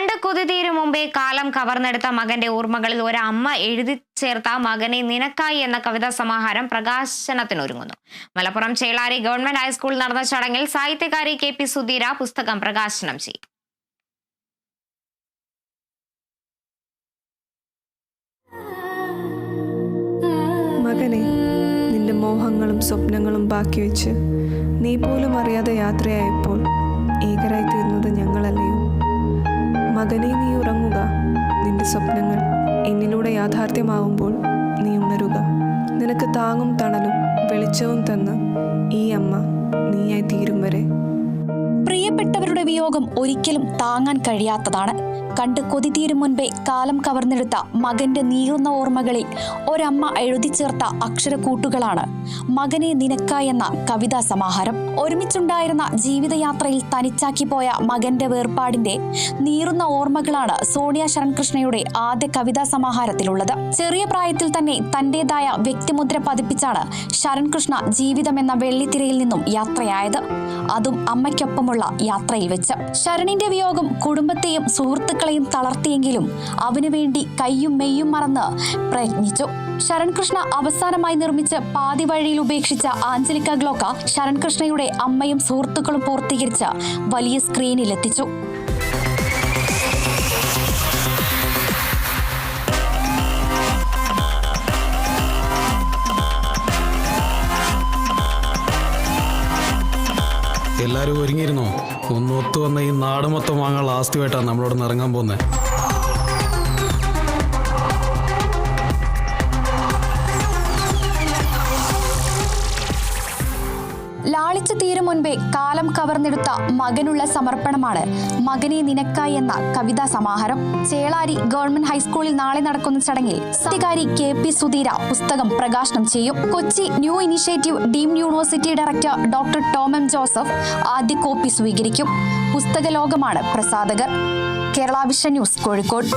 കണ്ട് കൊതിതീരും മുമ്പേ കാലം കവർന്നെടുത്ത മകന്റെ ഓർമ്മകളിൽ ഒരമ്മ എഴുതി ചേർത്ത മകനെ നിനക്കായി എന്ന കവിതാ സമാഹാരം പ്രകാശനത്തിനൊരുങ്ങുന്നു. മലപ്പുറം ചേളാരി ഗവൺമെന്റ് ഹൈസ്കൂളിൽ നടന്ന ചടങ്ങിൽ സാഹിത്യകാരി KP സുധീര പുസ്തകം പ്രകാശനം ചെയ്യും. മകനെ, നിന്റെ മോഹങ്ങളും സ്വപ്നങ്ങളും ബാക്കി വെച്ച് നീ പോലും അറിയാതെ യാത്രയായപ്പോൾ ഏകരായി തീർന്നത് ഞങ്ങളല്ലയോ? മകനെ, നീ ഉറങ്ങുക. നിന്റെ സ്വപ്നങ്ങൾ എന്നിലൂടെ യാഥാർത്ഥ്യമാവുമ്പോൾ നീ ഉണരുക. നിനക്ക് താങ്ങും തണലും വെളിച്ചവും തന്ന് ഈ അമ്മ നീയായി തീരും വരെ. പ്രിയപ്പെട്ടവരുടെ വിയോഗം ഒരിക്കലും താങ്ങാൻ കഴിയാത്തതാണ്. കണ്ട് കൊതിതീരും മുൻപേ കാലം കവർന്നെടുത്ത മകന്റെ നീറുന്ന ഓർമ്മകളിൽ ഒരമ്മ എഴുതി ചേർത്ത അക്ഷരക്കൂട്ടുകളാണ് മകനെ നിനക്കായി എന്ന കവിതാ സമാഹാരം. ഒരുമിച്ചുണ്ടായിരുന്ന ജീവിതയാത്രയിൽ തനിച്ചാക്കി പോയ മകന്റെ വേർപാടിന്റെ നീറുന്ന ഓർമ്മകളാണ് സോണിയ ശരൺകൃഷ്ണയുടെ ആദ്യ കവിതാ സമാഹാരത്തിലുള്ളത്. ചെറിയ പ്രായത്തിൽ തന്നെ തന്റേതായ വ്യക്തിമുദ്ര പതിപ്പിച്ചാണ് ശരൺകൃഷ്ണ ജീവിതം എന്ന വെള്ളിത്തിരയിൽ നിന്നും യാത്രയായത്. അതും അമ്മയ്ക്കൊപ്പമുള്ള യാത്രയിൽ വെച്ച്. ശരണിന്റെ വിയോഗം കുടുംബത്തെയും സുഹൃത്തുക്കളെയും തളർത്തിയെങ്കിലും അവനു വേണ്ടി കയ്യും മെയ്യും മറന്ന് പ്രയത്നിച്ചു. ശരൺകൃഷ്ണ അവസാനമായി നിർമ്മിച്ച് പാതി വഴിയിൽ ഉപേക്ഷിച്ച ആഞ്ചലിക്ക ഗ്ലോക്ക ശരൺകൃഷ്ണയുടെ അമ്മയും സുഹൃത്തുക്കളും പൂർത്തീകരിച്ച് വലിയ സ്ക്രീനിലെത്തിച്ചു. എല്ലാവരും ഒരുങ്ങിയിരുന്നോ? ഒന്ന് ഒത്തു വന്ന ഈ നാട് മൊത്തം വാങ്ങാനുള്ള ആസ്തിയായിട്ടാണ് നമ്മളോട് ഇറങ്ങാൻ പോകുന്നത്. ലാളിച്ചു തീരും മുൻപേ കാലം കവർന്നെടുത്ത മകനുള്ള സമർപ്പണമാണ് മകനെ നിനക്കായി എന്ന കവിതാ സമാഹാരം. ചേളാരി ഗവൺമെന്റ് ഹൈസ്കൂളിൽ നാളെ നടക്കുന്ന ചടങ്ങിൽ സാഹിത്യകാരി KP സുധീര പുസ്തകം പ്രകാശനം ചെയ്യും. Kochi new initiative deemed university director doctor Tom M. Joseph ആദ്യ കോപ്പി സ്വീകരിക്കും. പുസ്തക ലോകമാണ് പ്രസാധകർ. Kerala vision news, Kozhikode.